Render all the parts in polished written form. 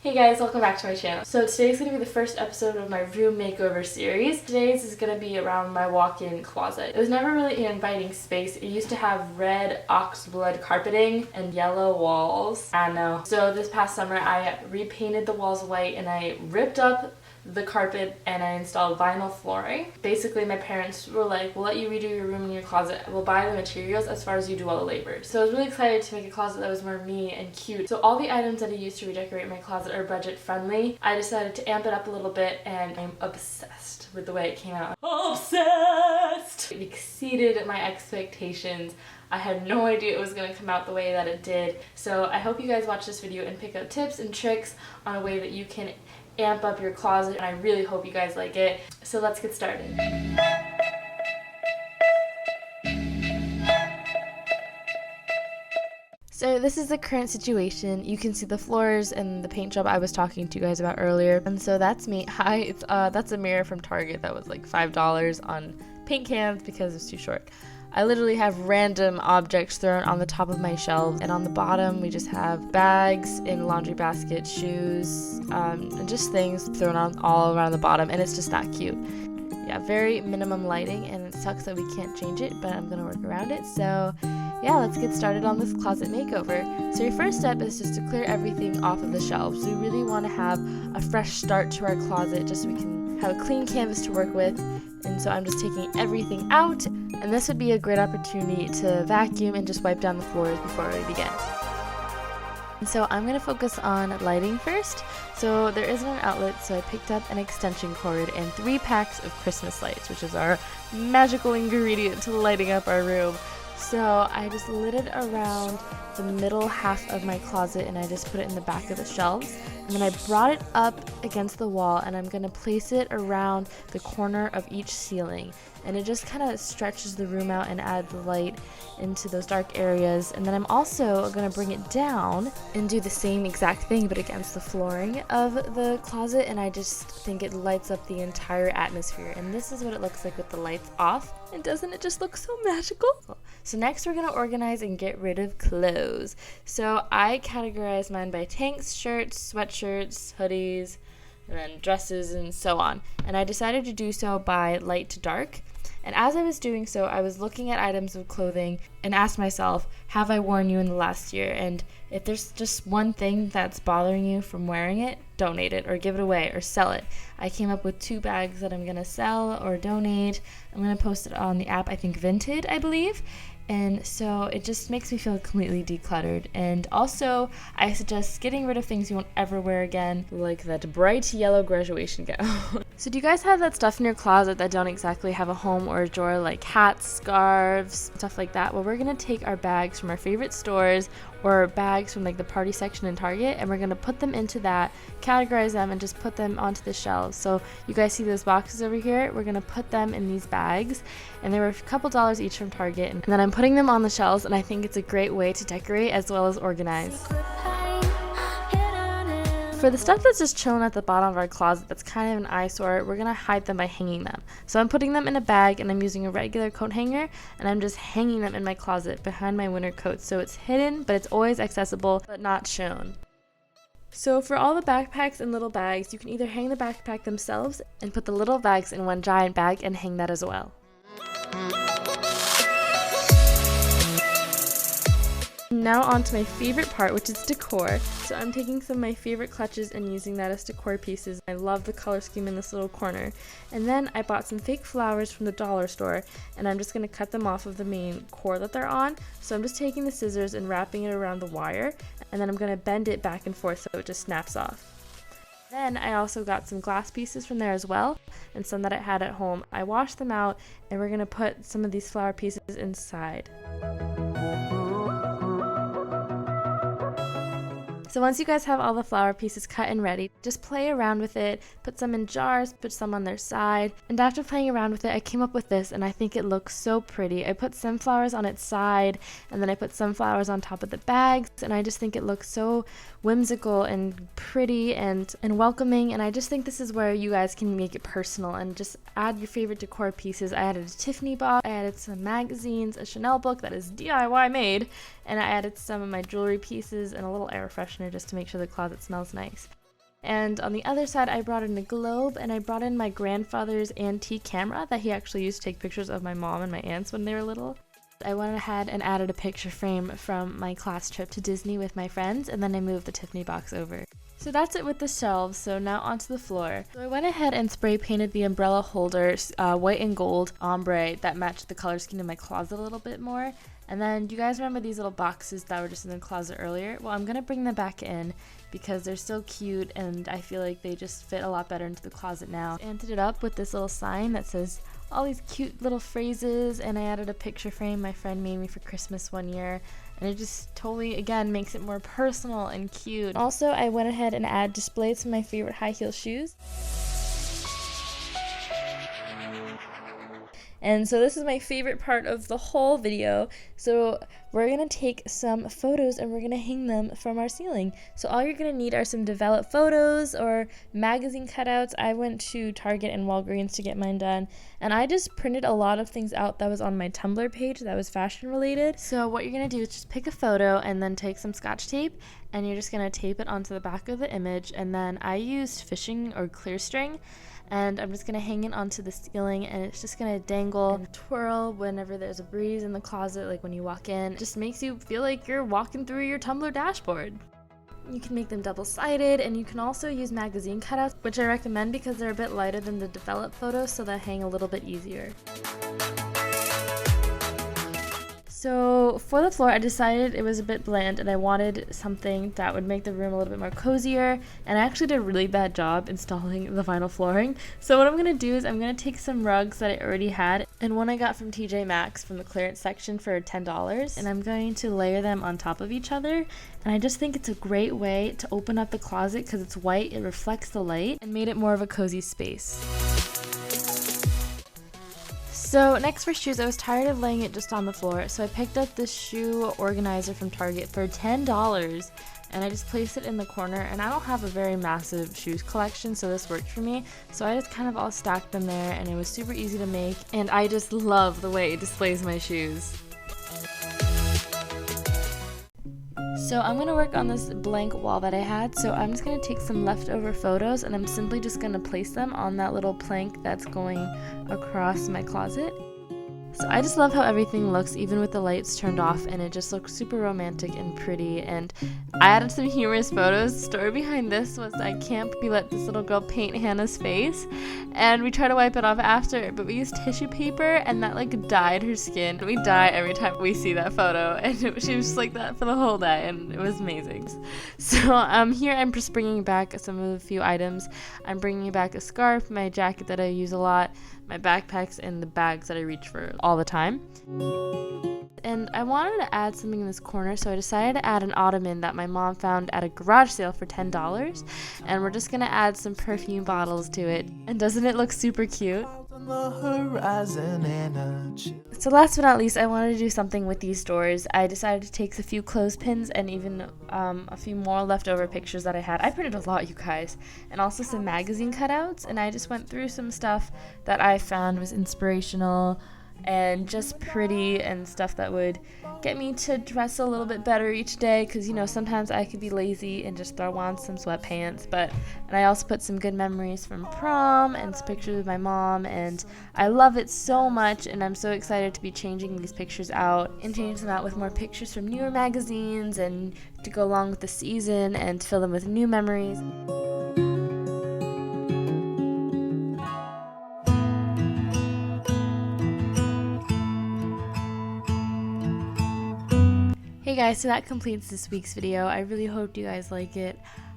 Hey guys, welcome back to my channel. So today's going to be the first episode of my room makeover series. Today's is going to be around my walk-in closet. It was never really an inviting space. It used to have red oxblood carpeting and yellow walls. I know. So this past summer I repainted the walls white and I ripped up the carpet and I installed vinyl flooring. Basically my parents were like, we'll let you redo your room and your closet. We'll buy the materials as far as you do all the labor. So I was really excited to make a closet that was more me and cute. So all the items that I used to redecorate my closet are budget friendly. I decided to amp it up a little bit and I'm obsessed with the way it came out. Obsessed! It exceeded my expectations. I had no idea it was going to come out the way that it did. So I hope you guys watch this video and pick up tips and tricks on a way that you can amp up your closet, and I really hope you guys like it. So let's get started. So this is the current situation. You can see the floors and the paint job I was talking to you guys about earlier. And so that's me. Hi, that's a mirror from Target that was like $5 on paint cans because it's too short. I literally have random objects thrown on the top of my shelves, and on the bottom we just have bags in laundry baskets, shoes, and just things thrown on all around the bottom, and it's just not cute. Yeah, very minimum lighting, and it sucks that we can't change it, but I'm gonna work around it. So yeah, let's get started on this closet makeover. So your first step is just to clear everything off of the shelves. We really want to have a fresh start to our closet just so we can have a clean canvas to work with. And so I'm just taking everything out, and this would be a great opportunity to vacuum and just wipe down the floors before we begin. And so I'm going to focus on lighting first. So there isn't an outlet, so I picked up an extension cord and 3 packs of Christmas lights, which is our magical ingredient to lighting up our room. So I just lit it around the middle half of my closet and I just put it in the back of the shelves. And then I brought it up against the wall and I'm going to place it around the corner of each ceiling. And it just kind of stretches the room out and adds light into those dark areas. And then I'm also going to bring it down and do the same exact thing but against the flooring of the closet, and I just think it lights up the entire atmosphere. And this is what it looks like with the lights off. And doesn't it just look so magical? So next we're going to organize and get rid of clothes. So I categorize mine by tanks, shirts, sweatshirts, hoodies, and then dresses and so on. And I decided to do so by light to dark. And as I was doing so, I was looking at items of clothing and asked myself, have I worn you in the last year? And if there's just one thing that's bothering you from wearing it, donate it or give it away or sell it. I came up with 2 bags that I'm going to sell or donate. I'm going to post it on the app, I think Vinted, I believe. And so it just makes me feel completely decluttered. And also, I suggest getting rid of things you won't ever wear again, like that bright yellow graduation gown. So do you guys have that stuff in your closet that don't exactly have a home or a drawer, like hats, scarves, stuff like that? Well, we're going to take our bags from our favorite stores or bags from like the party section in Target, and we're going to put them into that, categorize them, and just put them onto the shelves. So you guys see those boxes over here? We're going to put them in these bags, and they were a couple dollars each from Target, and then I'm putting them on the shelves, and I think it's a great way to decorate as well as organize. For the stuff that's just chilling at the bottom of our closet that's kind of an eyesore, we're going to hide them by hanging them. So I'm putting them in a bag and I'm using a regular coat hanger and I'm just hanging them in my closet behind my winter coats. So it's hidden, but it's always accessible, but not shown. So for all the backpacks and little bags, you can either hang the backpack themselves and put the little bags in one giant bag and hang that as well. Now on to my favorite part, which is decor. So I'm taking some of my favorite clutches and using that as decor pieces. I love the color scheme in this little corner. And then I bought some fake flowers from the dollar store and I'm just going to cut them off of the main core that they're on. So I'm just taking the scissors and wrapping it around the wire, and then I'm going to bend it back and forth so it just snaps off. Then I also got some glass pieces from there as well, and some that I had at home. I washed them out and we're going to put some of these flower pieces inside. So once you guys have all the flower pieces cut and ready, just play around with it, put some in jars, put some on their side. And after playing around with it, I came up with this and I think it looks so pretty. I put sunflowers on its side and then I put sunflowers on top of the bags, and I just think it looks so whimsical and pretty and welcoming. And I just think this is where you guys can make it personal and just add your favorite decor pieces. I added a Tiffany box, I added some magazines, a Chanel book that is DIY made, and I added some of my jewelry pieces and a little air freshener just to make sure the closet smells nice. And on the other side, I brought in a globe, and I brought in my grandfather's antique camera that he actually used to take pictures of my mom and my aunts when they were little. I went ahead and added a picture frame from my class trip to Disney with my friends, and then I moved the Tiffany box over. So that's it with the shelves, so now onto the floor. So I went ahead and spray painted the umbrella holders white and gold ombre that matched the color scheme in my closet a little bit more. And then, do you guys remember these little boxes that were just in the closet earlier? Well, I'm going to bring them back in because they're so cute and I feel like they just fit a lot better into the closet now. I ended it up with this little sign that says all these cute little phrases, and I added a picture frame my friend made me for Christmas one year. And it just totally, again, makes it more personal and cute. Also, I went ahead and displayed some of my favorite high heel shoes. And so this is my favorite part of the whole video. So we're gonna take some photos and we're gonna hang them from our ceiling. So all you're gonna need are some developed photos or magazine cutouts. I went to Target and Walgreens to get mine done, and I just printed a lot of things out that was on my Tumblr page that was fashion related. So what you're gonna do is just pick a photo and then take some Scotch tape, and you're just gonna tape it onto the back of the image. And then I used fishing or clear string, and I'm just gonna hang it onto the ceiling, and it's just gonna dangle and twirl whenever there's a breeze in the closet, like when you walk in. It just makes you feel like you're walking through your Tumblr dashboard. You can make them double-sided, and you can also use magazine cutouts, which I recommend because they're a bit lighter than the developed photos, so they hang a little bit easier. So for the floor, I decided it was a bit bland and I wanted something that would make the room a little bit more cozier, and I actually did a really bad job installing the vinyl flooring. So what I'm going to do is I'm going to take some rugs that I already had, and one I got from TJ Maxx from the clearance section for $10, and I'm going to layer them on top of each other. And I just think it's a great way to open up the closet because it's white, it reflects the light, and made it more of a cozy space. So next for shoes, I was tired of laying it just on the floor, so I picked up this shoe organizer from Target for $10, and I just placed it in the corner. And I don't have a very massive shoes collection, so this worked for me. So I just kind of all stacked them there, and it was super easy to make, and I just love the way it displays my shoes. So I'm going to work on this blank wall that I had, so I'm just going to take some leftover photos and I'm simply just going to place them on that little plank that's going across my closet. So I just love how everything looks, even with the lights turned off, and it just looks super romantic and pretty. And I added some humorous photos. The story behind this was I can't let this little girl paint Hannah's face, and we try to wipe it off after, but we used tissue paper, and that like dyed her skin. We die every time we see that photo, and she was just like that for the whole day, and it was amazing. So here I'm just bringing back some of the few items. I'm bringing back a scarf, my jacket that I use a lot, my backpacks, and the bags that I reach for all the time. And I wanted to add something in this corner, so I decided to add an ottoman that my mom found at a garage sale for $10. And we're just gonna add some perfume bottles to it. And doesn't it look super cute? So last but not least, I wanted to do something with these doors. I decided to take a few clothespins and even a few more leftover pictures that I had. I printed a lot, you guys, and also some magazine cutouts, and I just went through some stuff that I found was inspirational and just pretty, and stuff that would get me to dress a little bit better each day, because, you know, sometimes I could be lazy and just throw on some sweatpants. And I also put some good memories from prom and some pictures with my mom, and I love it so much, and I'm so excited to be changing these pictures out and changing them out with more pictures from newer magazines and to go along with the season and to fill them with new memories. Hey guys, so that completes this week's video. I really hope you guys like it.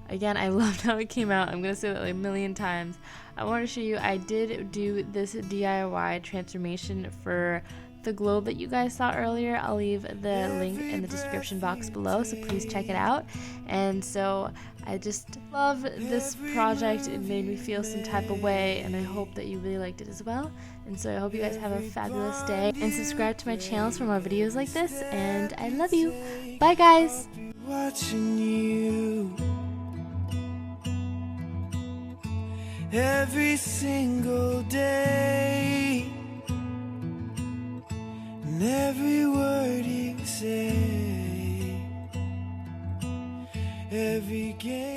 Again, I loved how it came out. I'm going to say that like a million times. I want to show you, I did do this DIY transformation for the globe that you guys saw earlier. I'll leave the link in the description box below, so please check it out. And so I just love this project. It made me feel some type of way, and I hope that you really liked it as well. And so I hope you guys have a fabulous day, and subscribe to my channels for more videos like this, and I love you. Bye guys. Watching you every single day, and every word you say, every game.